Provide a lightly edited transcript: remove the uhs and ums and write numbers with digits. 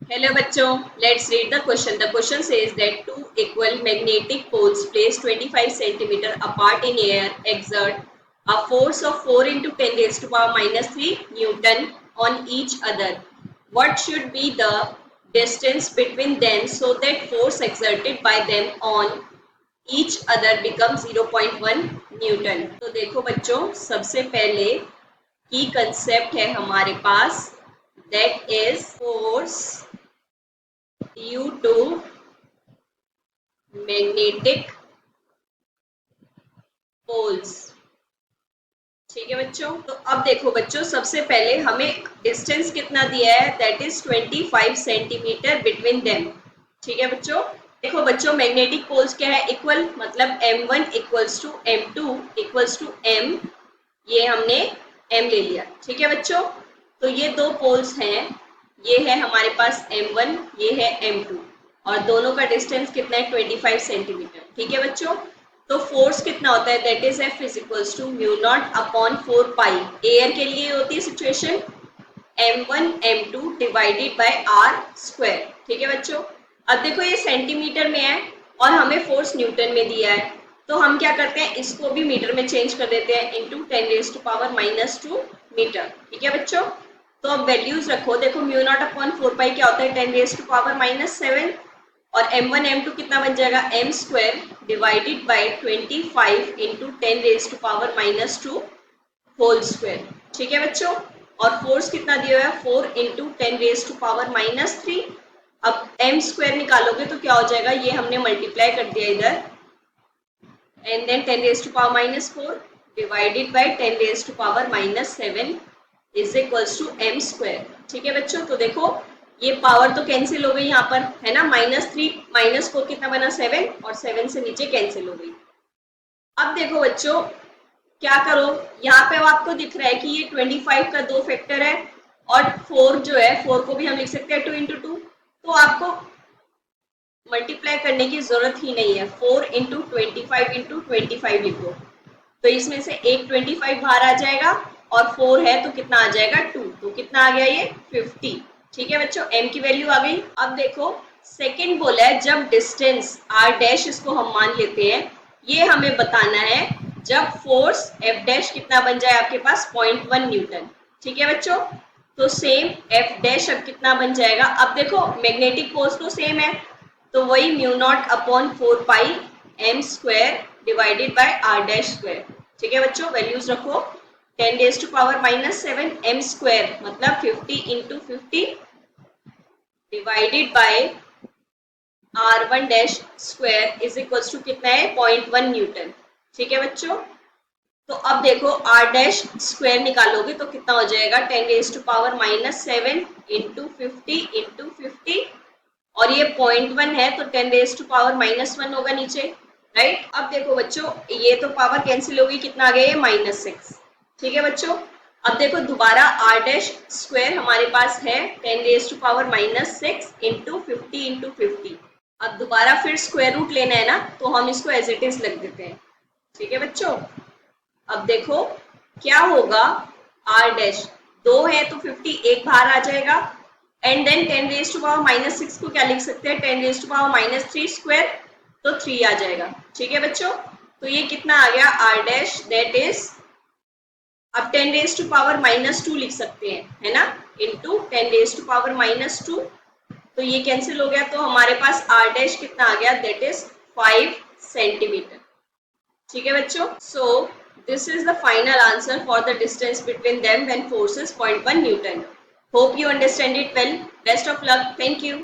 Hello बच्चों, let's read the question. The question says that two equal magnetic poles placed 25 centimeter apart in air exert a force of 4 into 10 raised to power minus 3 Newton on each other. What should be the distance between them so that force exerted by them on each other becomes 0.1 Newton? तो देखो बच्चों, सबसे पहले की concept है हमारे पास, that is force due to magnetic poles. ठीक है बच्चों, तो अब देखो बच्चों, सबसे पहले हमें डिस्टेंस कितना दिया है, that is 25 centimetre between them. ठीक है बच्चों, देखो बच्चों, मैग्नेटिक पोल्स क्या है, इक्वल, मतलब m1 equals to m2 equals to m, ये हमने m ले लिया। ठीक है बच्चों, तो ये दो पोल्स हैं, ये है हमारे पास m1, ये है m2, और दोनों का डिस्टेंस कितना है, 25 सेंटीमीटर। ठीक है बच्चों, तो फोर्स कितना होता है, that is F is equals to mu naught upon 4 pi. Air के लिए होती है situation m1 m2 divided by r square. ठीक है बच्चों, अब देखो ये सेंटीमीटर में है और हमें फोर्स न्यूटन में दिया है, तो हम क्या करते हैं, इसको भी मीटर में चेंज कर देते हैं, into 10 raise to power minus 2 metre. ठीक है बच्चों, तो अब वैल्यूज रखो, देखो म्यू नॉट अपॉन 4 पाई क्या होता है, 10 रेज टू पावर माइनस 7, और m1 m2 कितना बन जाएगा, m square divided by 25 into 10 raise to power minus 2 whole square. ठीक है बच्चों, और फोर्स कितना दिया हुआ है, 4 into 10 raise to power minus 3। अब m स्क्वायर निकालोगे तो क्या हो जाएगा, ये हमने मल्टीप्लाई कर दिया इधर, and then 10 raise to power minus 4 divided by 10 raise to power minus 7 is equals to m square. ठीक है बच्चों, तो देखो ये पावर तो कैंसिल हो गई यहाँ पर, है ना, -3 -4 कितना बना, 7, और 7 से नीचे कैंसिल हो गई। अब देखो बच्चों, क्या करो, यहाँ पे आपको दिख रहा है कि ये 25 का दो फैक्टर है, और 4 जो है, 4 को भी हम लिख सकते हैं 2 इंटू 2, तो आपको मल्टीप्लाई करने की जरूरत ही नहीं है, 4 इंटू 25 इंटू 25 लिखो, तो इसमें से एक 25 बाहर आ जाएगा, और 4 है तो कितना आ जाएगा, 2, तो कितना आ गया ये 50। ठीक है बच्चों, m की वैल्यू आ गई। अब देखो सेकंड बोला है, जब डिस्टेंस r डैश, इसको हम मान लेते हैं, ये हमें बताना है जब फोर्स f डैश कितना बन जाए आपके पास, 0.1 न्यूटन। ठीक है बच्चों, तो सेम f डैश अब कितना बन जाएगा, अब देखो मैग्नेटिक फोर्स तो सेम है, तो वही mu naught upon 4 pi m square divided by r dash square. ठीक है बच्चों, वैल्यूज रखो, 10 raise to power minus 7 m square मतलब 50 into 50 divided by r1 dash square is equals to कितना है, 0.1 न्यूटन। ठीक है बच्चों, तो अब देखो r डैश स्क्वायर निकालोगे तो कितना हो जाएगा, 10 raise to power minus 7 into 50 और ये 0.1 है तो 10 रेज टू पावर माइनस 1 होगा नीचे, राइट। अब देखो बच्चों, ये तो पावर कैंसिल होगी, कितना आ गया, ये -6। ठीक है बच्चों, अब देखो दोबारा r डैश स्क्वायर हमारे पास है 10 raise to power minus 6 into 50 अब दोबारा फिर स्क्वायर रूट लेना है ना, तो हम इसको एज इट इज लिख देते हैं। ठीक है बच्चों, अब देखो क्या होगा, r डैश 2 है तो 50 एक बाहर आ जाएगा, and then 10 raise to power minus 6 को क्या लिख सकते हैं, 10 raise to power minus 3 square, तो 3 आ जाएगा। ठीक है बच्चों, तो ये कितना आ गया, r डैश दैट इज, अब 10 रेज टू पावर माइनस 2 लिख सकते हैं, है ना, into 10 raise to power minus 2, तो ये कैंसिल हो गया, तो हमारे पास r डैश कितना आ गया, दैट इज 5 सेंटीमीटर। ठीक है बच्चों, so this is the final answer for the distance between them when force is 0.1 Newton. Hope you understand it well. Best of luck, thank you.